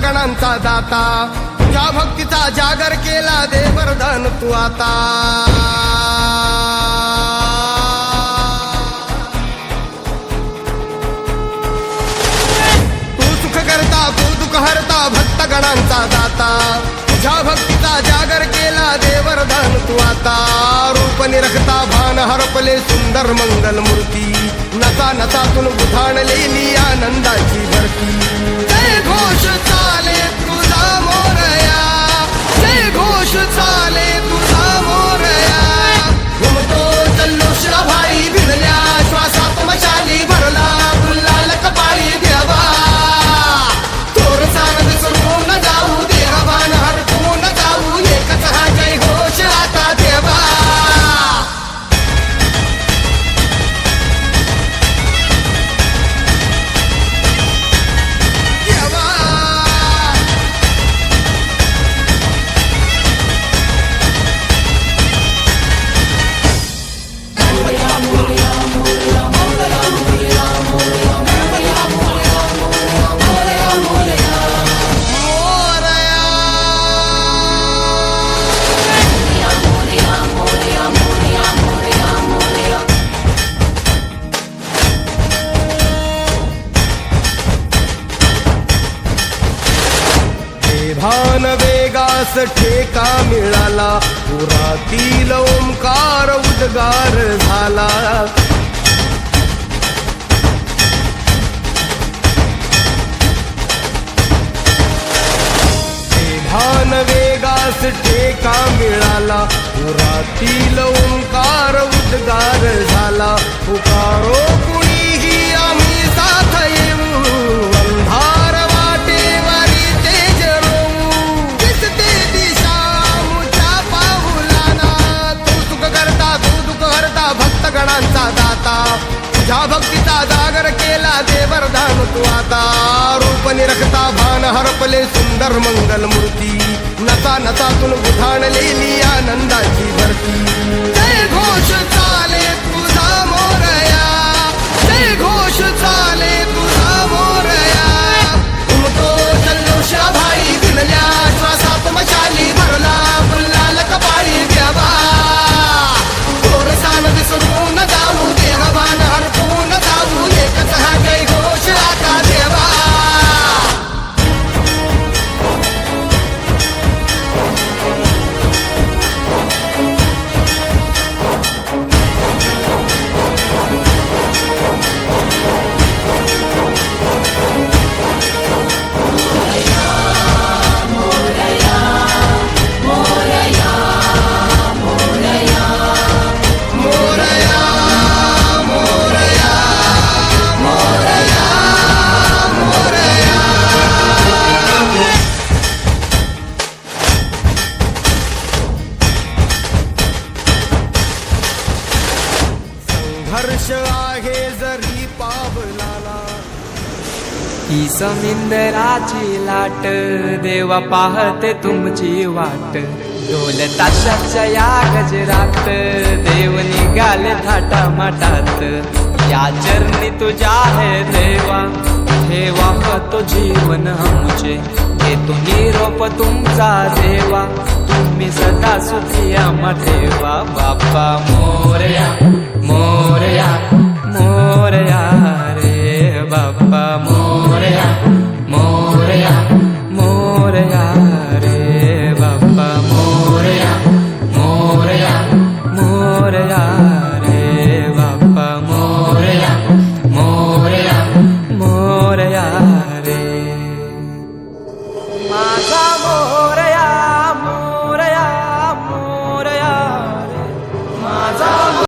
भक्तगणांचा दाता, तुझ्या भक्तीचा जागर केला दे वरदान तू आता। तू सुख करता तू दुःख हरता भक्तगणांचा दाता, तुझ्या भक्तीचा जागर केला दे वरदान तू आता। रूप निरखता भान हरपले सुंदर मंगल मूर्ती, नसा नसातून उधाणलेली आनंदाची भरती। जय घोष चाले तुझा मोरया, जय घोष चाले तुझा मोरया। घुमतो जल्लोष भाई भिडल्या श्वासात मशाली भरला, गुलाल कपाळी देवा तोर सारंग सोडून जाऊ, देहभान हरपून जाऊ, एकच हा जय घोष आता देवा। भान वेगास ठेका मिळाला, पुरातील ओंकार उद्गार झाला। भान वेगास ठेका मिळाला, पुरातील ओंकार उद्गार झाला। पुकारो कुणीही आम्ही साथ येऊ, अंधार वाटेवरी तेज रोवू, दिसते दिशा मुच्या पाऊलाना। तू सुख करता तू दुःख हरता भक्तगणांचा दाता, तुझ्या भक्तीचा जागर केला दे वरदान तू आता। रूप निरखता भान हरपले सुंदर मंगल मूर्ती, नसा नसातून उधाणलेली आनंदाची भरती। जय घोष चाले तुझा मोरया, जय घोष चाले तुझा मोरया। घुमतो जल्लोष भाई भिडल्या श्वासात मशाली भरला, गुलाल कपाळी देवा तोर सानंद सोडून जाऊ, देहभान हरपून जाऊ, एकच हा जय घोष आता देवा। हर्ष आहे जरी पावलाला, ही समिंदराची लाट देवा पाहते तुमची वाट। ढोल ताशाच्या या गजरात देव निघाले थाटा माटात। या चरणी तुझ्या है देवा, ठेवा तो जीवन आमचे, घेतो निरोप तुमचा देवा, तुम्ही सदा सुखी आम्हा ठेवा। बाप्पा मोरया मोरया मोरया रे बाप्पा मोरया।